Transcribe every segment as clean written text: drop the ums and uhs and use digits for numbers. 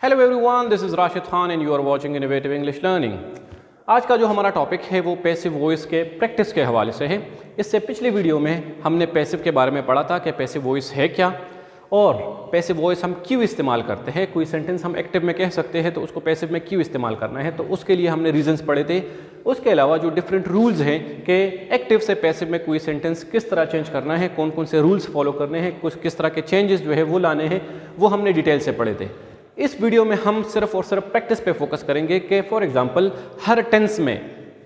Hello everyone, this is Rashid Khan and you are watching innovative English learning. आज का जो हमारा टॉपिक है वो पैसिव वॉइस के प्रैक्टिस के हवाले से है। इससे पिछली वीडियो में हमने पैसिव के बारे में पढ़ा था कि पैसिव वॉइस है क्या और पैसिव वॉइस हम क्यों इस्तेमाल करते हैं। कोई सेंटेंस हम एक्टिव में कह सकते हैं तो उसको पैसिव में क्यों इस्तेमाल करना है, तो उसके लिए हमने रीजंस पढ़े थे। उसके अलावा जो डिफरेंट रूल्स हैं कि एक्टिव से पैसिव में कोई सेंटेंस किस तरह चेंज करना है, कौन कौन से रूल्स फॉलो करने हैं, कुछ किस तरह के चेंजेस जो है वो लाने हैं, वो हमने डिटेल से पढ़े थे। इस वीडियो में हम सिर्फ और सिर्फ प्रैक्टिस पे फोकस करेंगे कि फॉर एग्जांपल हर टेंस में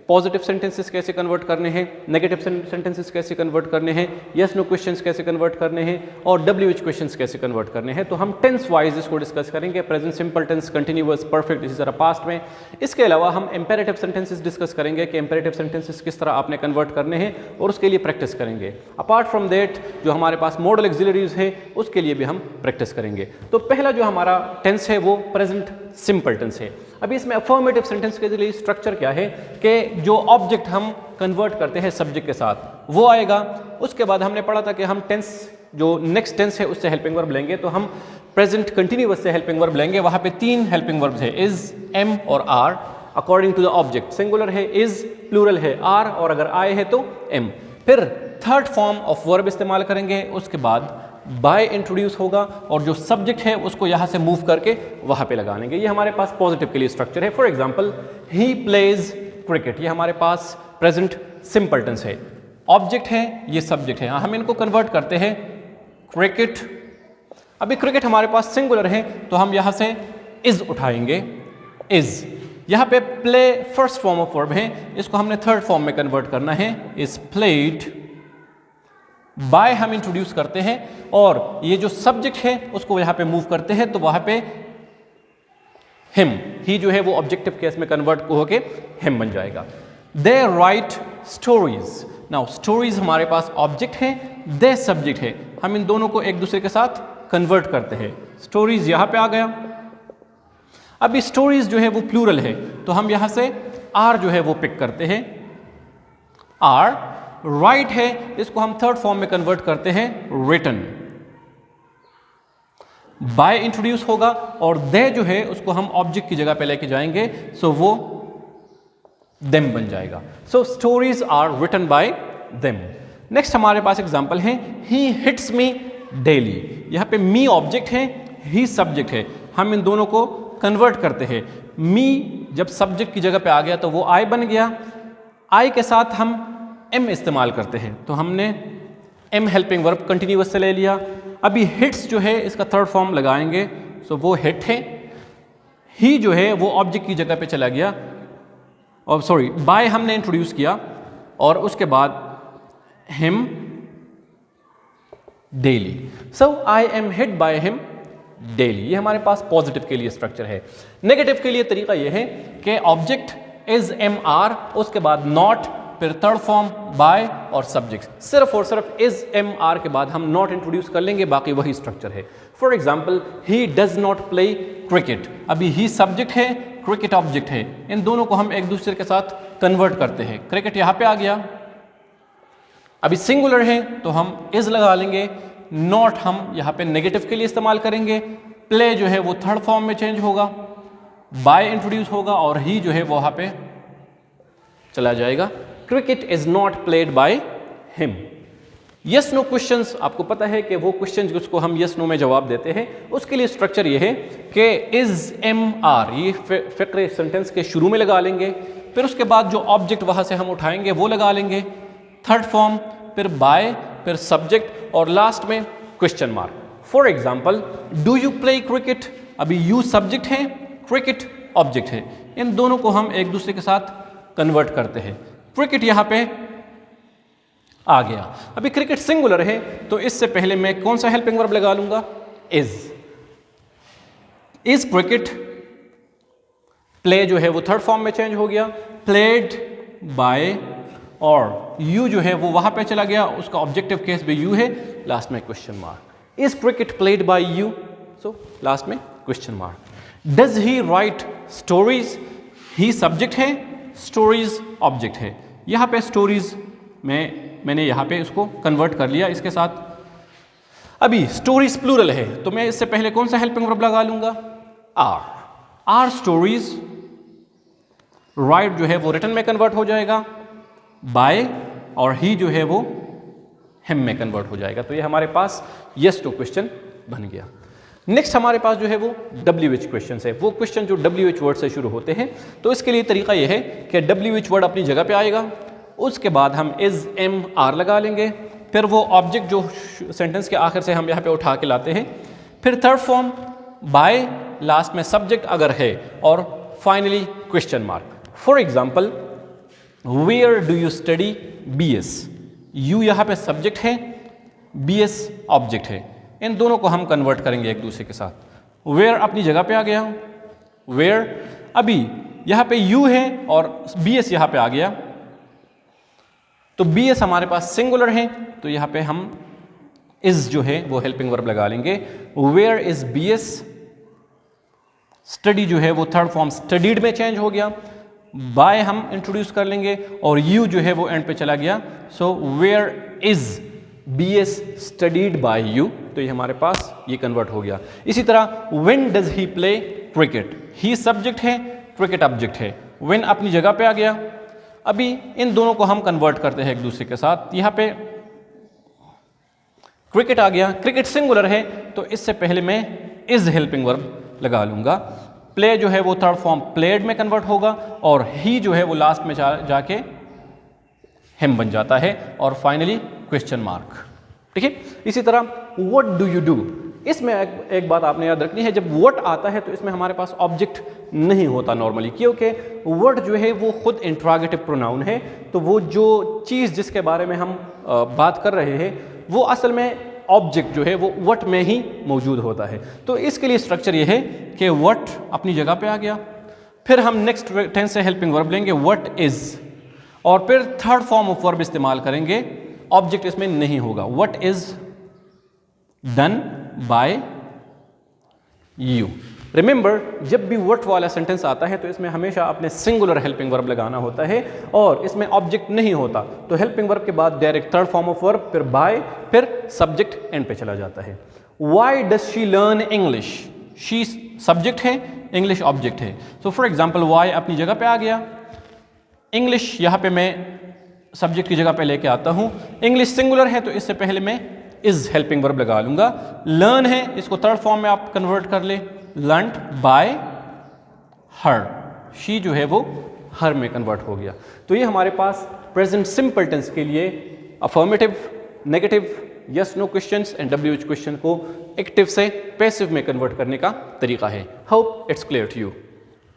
पॉजिटिव सेंटेंसेस कैसे कन्वर्ट करने हैं, नेगेटिव सेंटेंसेस कैसे कन्वर्ट करने हैं, यस नो क्वेश्चंस कैसे कन्वर्ट करने हैं और WH क्वेश्चंस कैसे कन्वर्ट करने हैं। तो हम टेंस वाइज इसको डिस्कस करेंगे, present simple tense, continuous, perfect, इसी तरह पास्ट में। इसके अलावा हम इंपेरेटिव सेंटेंसेस डिस्कस करेंगे कि इंपेरेटिव सेंटेंसेस किस तरह आपने कन्वर्ट करने हैं और उसके लिए प्रैक्टिस करेंगे। अपार्ट फ्रॉम दैट जो हमारे पास मॉडल एक्सिलरीज है उसके लिए भी हम प्रैक्टिस करेंगे। तो पहला जो हमारा टेंस है वो प्रेजेंट सिंपल टेंस है। अभी इसमें अफर्मेटिव सेंटेंस के लिए स्ट्रक्चर क्या है कि जो ऑब्जेक्ट हम कन्वर्ट करते हैं सब्जेक्ट के साथ वो आएगा। उसके बाद हमने पढ़ा था कि हम टेंस जो नेक्स्ट टेंस है उससे हेल्पिंग वर्ब लेंगे, तो हम प्रेजेंट कंटिन्यूअस से हेल्पिंग वर्ब लेंगे। वहां पे 3 हेल्पिंग वर्ब्स है, इज, एम और are according to the object. Singular है इज, प्लूरल है आर और अगर आए है तो एम। फिर थर्ड फॉर्म ऑफ वर्ब इस्तेमाल करेंगे। उसके बाद बाय इंट्रोड्यूस होगा और जो सब्जेक्ट है उसको यहां से मूव करके वहां पे लगा लेंगे। ये हमारे पास पॉजिटिव के लिए स्ट्रक्चर है। For example he plays cricket, ये हमारे पास प्रेजेंट सिंपल टेंस है। ऑब्जेक्ट है, ये सब्जेक्ट है, हम इनको कन्वर्ट करते हैं क्रिकेट। अभी क्रिकेट हमारे पास सिंगुलर है तो हम यहां से इज उठाएंगे, इज। यहां पे play first form of verb है, इसको हमने थर्ड फॉर्म में कन्वर्ट करना है, इज प्लेड। बाय हम इंट्रोड्यूस करते हैं और ये जो सब्जेक्ट है उसको यहां पे मूव करते हैं तो वहां पे हिम, ही जो है वो ऑब्जेक्टिव केस में कन्वर्ट होके हिम बन जाएगा। दे राइट स्टोरीज। नाउ स्टोरीज हमारे पास ऑब्जेक्ट है, दे सब्जेक्ट है, हम इन दोनों को एक दूसरे के साथ कन्वर्ट करते हैं। स्टोरीज यहां पे आ गया। अभी स्टोरीज जो है वो प्लूरल है तो हम यहां से आर जो है वो पिक करते हैं, आर। राइट है, इसको हम थर्ड फॉर्म में कन्वर्ट करते हैं रिटन। बाय इंट्रोड्यूस होगा और दे जो है उसको हम ऑब्जेक्ट की जगह पे लेके जाएंगे, सो वो देम बन जाएगा। So stories are written by them. Next हमारे पास एग्जांपल है, ही हिट्स मी डेली। यहां पे मी ऑब्जेक्ट है, ही सब्जेक्ट है, हम इन दोनों को कन्वर्ट करते हैं। मी जब सब्जेक्ट की जगह पे आ गया तो वो आई बन गया, आई के साथ हम एम इस्तेमाल करते हैं तो हमने एम हेल्पिंग वर्ब कंटिन्यूअस से ले लिया। अभी हिट्स जो है इसका थर्ड फॉर्म लगाएंगे, सो वो हिट है। ही जो है वो ऑब्जेक्ट की जगह पे चला गया और सॉरी बाय हमने इंट्रोड्यूस किया और उसके बाद him daily. So I am hit by him daily. ये हमारे पास पॉजिटिव के लिए स्ट्रक्चर है। नेगेटिव के लिए तरीका यह है कि ऑब्जेक्ट इज एम आर, उसके बाद नॉट, फिर थर्ड फॉर्म बाय और सब्जेक्ट। सिर्फ और सिर्फ इज एम आर के बाद हम नॉट इंट्रोड्यूस कर लेंगे, बाकी वही स्ट्रक्चर है। For example he does not play cricket. अभी ही सब्जेक्ट है, क्रिकेट ऑब्जेक्ट है, इन दोनों को हम एक दूसरे के साथ कन्वर्ट करते हैं। क्रिकेट यहां पे आ गया। अभी सिंगुलर है तो हम इज लगा लेंगे, नॉट हम यहां पे नेगेटिव के लिए इस्तेमाल करेंगे। प्ले जो है वो थर्ड फॉर्म में चेंज होगा, बाय इंट्रोड्यूस होगा और ही जो है वो वहां पे चला जाएगा। Cricket is not played by him. Yes no questions, आपको पता है कि वो क्वेश्चंस जिसको हम यस नो में जवाब देते हैं उसके लिए स्ट्रक्चर ये है कि इज एम आर, ये फिक्र सेंटेंस के शुरू में लगा लेंगे, फिर उसके बाद जो ऑब्जेक्ट वहां से हम उठाएंगे वो लगा लेंगे, थर्ड फॉर्म, फिर बाय, फिर सब्जेक्ट और लास्ट में question mark. For example do you play cricket. अभी यू सब्जेक्ट है, क्रिकेट ऑब्जेक्ट है, इन दोनों को हम एक दूसरे के साथ कन्वर्ट करते हैं। क्रिकेट यहां पे आ गया। अभी क्रिकेट सिंगुलर है तो इससे पहले मैं कौन सा हेल्पिंग वर्ब लगा लूंगा, इज। इज क्रिकेट, प्ले जो है वो थर्ड फॉर्म में चेंज हो गया, प्लेड बाय और यू जो है वो वहां पे चला गया, उसका ऑब्जेक्टिव केस भी यू है, लास्ट में question mark. Is cricket played by you, so last में question mark. Does he write stories. He subject है, स्टोरीज ऑब्जेक्ट है। यहां पे स्टोरीज में मैंने यहां पे इसको कन्वर्ट कर लिया इसके साथ। अभी स्टोरीज प्लूरल है तो मैं इससे पहले कौन सा हेल्पिंग वर्ब लगा लूंगा, आर स्टोरीज, राइट जो है वो रिटन में कन्वर्ट हो जाएगा, बाय और ही जो है वो हिम में कन्वर्ट हो जाएगा। तो ये हमारे पास यस नो क्वेश्चन बन गया। नेक्स्ट हमारे पास जो है वो WH क्वेश्चन है, वो क्वेश्चन जो WH वर्ड से शुरू होते हैं। तो इसके लिए तरीका ये है कि WH वर्ड अपनी जगह पे आएगा, उसके बाद हम इज एम आर लगा लेंगे, फिर वो ऑब्जेक्ट जो सेंटेंस के आखिर से हम यहाँ पे उठा के लाते हैं, फिर थर्ड फॉर्म बाय, लास्ट में सब्जेक्ट अगर है, और finally question mark. For example where do you study BS, you यहाँ पे सब्जेक्ट है, BS ऑब्जेक्ट है, इन दोनों को हम कन्वर्ट करेंगे एक दूसरे के साथ। वेयर अपनी जगह पे आ गया, वेयर अभी यहाँ पे यू है और BS यहाँ पे आ गया, तो BS हमारे पास सिंगुलर है, तो यहाँ पे हम इज जो है वो हेल्पिंग वर्ब लगा लेंगे। वेयर इज BS, स्टडी जो है वो थर्ड फॉर्म स्टडीड में चेंज हो गया, बाय हम इंट्रोड्यूस कर लेंगे और यू जो है वो एंड पे चला गया। So where is BS studied by you, तो ये हमारे पास ये कन्वर्ट हो गया। इसी तरह when does he play cricket, he subject है, क्रिकेट ऑब्जेक्ट है, व्हेन अपनी जगह पे आ गया। अभी इन दोनों को हम कन्वर्ट करते हैं एक दूसरे के साथ। यहाँ पे क्रिकेट आ गया, क्रिकेट सिंगुलर है, तो इससे पहले मैं इज हेल्पिंग वर्ब लगा लूंगा। प्ले जो है वो थर्ड फॉर्म प्लेड में कन्वर्ट होगा और ही जो है वो लास्ट में जाके हिम बन जाता है, और फाइनली क्वेश्चन मार्क। ठीक है, इसी तरह व्हाट डू यू डू, इसमें एक बात आपने याद रखनी है, जब व्हाट आता है तो इसमें हमारे पास ऑब्जेक्ट नहीं होता नॉर्मली, क्योंकि व्हाट जो है वो खुद इंट्रोगेटिव प्रोनाउन है, तो वो जो चीज़ जिसके बारे में हम बात कर रहे हैं वो असल में ऑब्जेक्ट जो है वो व्हाट में ही मौजूद होता है। तो इसके लिए स्ट्रक्चर ये है कि व्हाट अपनी जगह पे आ गया, फिर हम नेक्स्ट टेंस से हेल्पिंग वर्ब लेंगे व्हाट इज, और फिर थर्ड फॉर्म ऑफ वर्ब इस्तेमाल करेंगे, ऑब्जेक्ट इसमें नहीं होगा। What is done by you. Remember, जब भी व्हाट वाला सेंटेंस आता है तो इसमें हमेशा अपने सिंगुलर हेल्पिंग वर्ब लगाना होता है और इसमें ऑब्जेक्ट नहीं होता, तो हेल्पिंग वर्ब के बाद direct third form of verb, फिर बाय, फिर सब्जेक्ट एंड पे चला जाता है। Why does she learn English, she subject है, इंग्लिश ऑब्जेक्ट है। सो फॉर एग्जाम्पल व्हाई अपनी जगह पे आ गया, इंग्लिश यहाँ पे मैं सब्जेक्ट की जगह पे लेके आता हूँ, इंग्लिश सिंगुलर है तो इससे पहले मैं इज हेल्पिंग वर्ब लगा लूंगा। लर्न है, इसको थर्ड फॉर्म में आप कन्वर्ट कर ले, लर्न्ड बाय हर, शी जो है वो हर में कन्वर्ट हो गया। तो ये हमारे पास प्रेजेंट सिंपल टेंस के लिए affirmative, negative, yes no questions and WH question को एक्टिव से पैसिव में कन्वर्ट करने का तरीका है। Hope it's clear to you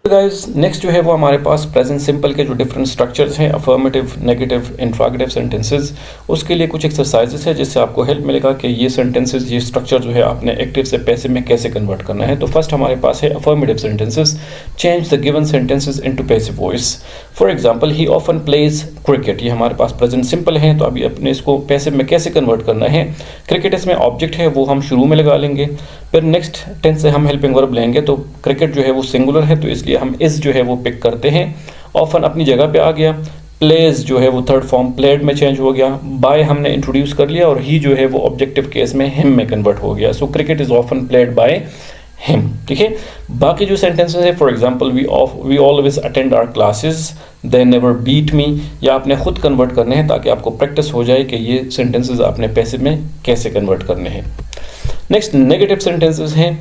guys. Next जो है वो हमारे पास प्रेजेंट सिंपल के जो डिफरेंट स्ट्रक्चर्स हैं, अफर्मेटिव, नेगेटिव, इंट्रोगेटिव सेंटेंसेस, उसके लिए कुछ एक्सरसाइजेस है जिससे आपको हेल्प मिलेगा कि ये सेंटेंसेस, ये स्ट्रक्चर जो है आपने एक्टिव से पैसिव में कैसे कन्वर्ट करना है। तो फर्स्ट हमारे पास है affirmative sentences, change the given sentences into passive voice. For example he often pledge cricket, ये हमारे पास प्रेजेंट सिंपल है, तो अभी अपने इसको पैसिव में कैसे कन्वर्ट करना है। क्रिकेट इसमें ऑब्जेक्ट है, वो हम शुरू में लगा लेंगे, फिर नेक्स्ट टेंस से हम हेल्पिंग वर्ब लेंगे, तो क्रिकेट जो है वो सिंगुलर है तो इसलिए हम इस जो है वो पिक करते हैं। ऑफन अपनी जगह पे आ गया, प्लेज जो है वो थर्ड फॉर्म प्लेड में चेंज हो गया, बाय हमने इंट्रोड्यूस कर लिया और ही जो है वो ऑब्जेक्टिव केस में हिम में कन्वर्ट हो गया। So cricket is often played by him. ठीक है, बाकी जो सेंटेंसेस है, for example we always attend our classes, they never beat me, या आपने खुद कन्वर्ट करने हैं ताकि आपको प्रैक्टिस हो जाए कि ये सेंटेंसेस आपने पैसिव में कैसे कन्वर्ट करने हैं। नेक्स्ट नेगेटिव सेंटेंसेस हैं।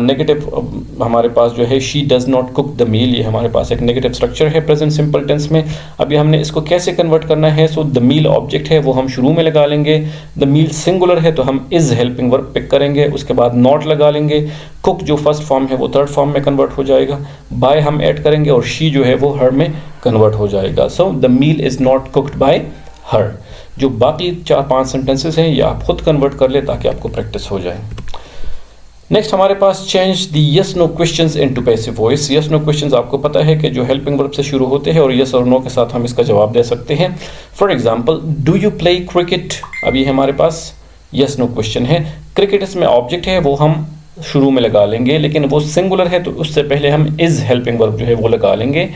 नेगेटिव हमारे पास जो है she does not cook the meal, ये हमारे पास एक नेगेटिव स्ट्रक्चर है प्रेजेंट सिंपल टेंस में। अभी हमने इसको कैसे कन्वर्ट करना है। सो द मील ऑब्जेक्ट है, वो हम शुरू में लगा लेंगे, द मील सिंगुलर है तो हम इज हेल्पिंग वर्ब पिक करेंगे, उसके बाद नॉट लगा लेंगे, कुक जो फर्स्ट फॉर्म है वो थर्ड फॉर्म में कन्वर्ट हो जाएगा, बाय हम ऐड करेंगे और शी जो है वो हर में कन्वर्ट हो जाएगा। So the meal is not cooked by her. जो बाकी 4-5 सेंटेंसेस हैं ये आप खुद कन्वर्ट कर ले ताकि आपको प्रैक्टिस हो जाए। नेक्स्ट हमारे पास change the yes no questions into passive voice. Yes no questions आपको पता है कि जो हेल्पिंग वर्ब से शुरू होते हैं और यस और नो के साथ हम इसका जवाब दे सकते हैं। For example do you play cricket, अभी हमारे पास यस नो क्वेश्चन है, क्रिकेट इसमें ऑब्जेक्ट है वो हम शुरू में लगा लेंगे, लेकिन वो सिंगुलर है तो उससे पहले हम इज हेल्पिंग वर्ब जो है वो लगा लेंगे।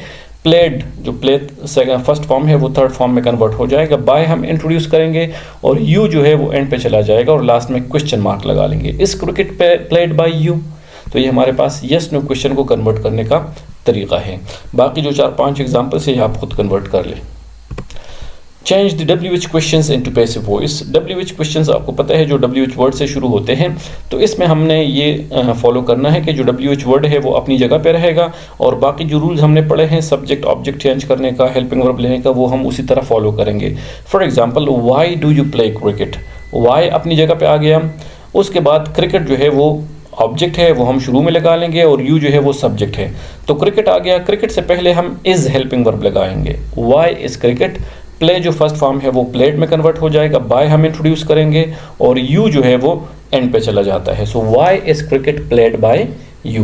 प्लेड जो प्ले फर्स्ट फॉर्म है वो थर्ड फॉर्म में कन्वर्ट हो जाएगा, बाय हम इंट्रोड्यूस करेंगे और यू जो है वो एंड पे चला जाएगा और लास्ट में क्वेश्चन मार्क लगा लेंगे। इस क्रिकेट प्लेड बाय यू, तो ये हमारे पास यस नो क्वेश्चन को कन्वर्ट करने का तरीका है। बाकी जो 4-5 एग्जाम्पल्स है ये आप खुद कन्वर्ट कर लें। Change the WH questions into passive voice. WH questions आपको पता है जो WH वर्ड से शुरू होते हैं, तो इसमें हमने ये फॉलो करना है कि जो WH वर्ड है वो अपनी जगह पे रहेगा और बाकी जो रूल्स हमने पढ़े हैं सब्जेक्ट ऑब्जेक्ट चेंज करने का, हेल्पिंग वर्ब लेने का, वो हम उसी तरह फॉलो करेंगे। For example why do you play cricket, why अपनी जगह पे आ गया। उसके बाद क्रिकेट जो है वो ऑब्जेक्ट है, वो हम शुरू में लगा लेंगे और यू जो है वो सब्जेक्ट है। तो क्रिकेट आ गया, क्रिकेट से पहले हम इज हेल्पिंग वर्ब लगाएंगे। वाई इज क्रिकेट, प्ले जो फर्स्ट फॉर्म है वो प्लेड में कन्वर्ट हो जाएगा, बाय हम इंट्रोड्यूस करेंगे और यू जो है वो एंड पे चला जाता है। So why is cricket played by you.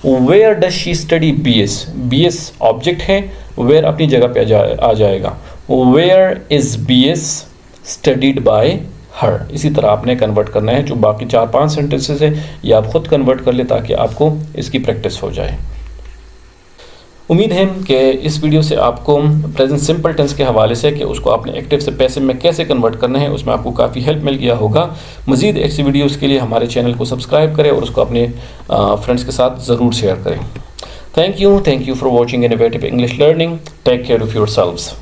Where does she study BS, BS object है, वेयर अपनी जगह पे आ जाएगा। Where is BS studied by her. इसी तरह आपने कन्वर्ट करना है। जो बाकी 4-5 सेंटेंसेस है ये आप खुद कन्वर्ट कर ले ताकि आपको इसकी प्रैक्टिस हो जाए। उम्मीद है कि इस वीडियो से आपको प्रेजेंट सिंपल टेंस के हवाले से कि उसको आपने एक्टिव से पैसिव में कैसे कन्वर्ट करना है उसमें आपको काफ़ी हेल्प मिल गया होगा। मज़ीद ऐसी वीडियोस के लिए हमारे चैनल को सब्सक्राइब करें और उसको अपने फ्रेंड्स के साथ ज़रूर शेयर करें। Thank you for watching innovative English learning. Take care of yourselves.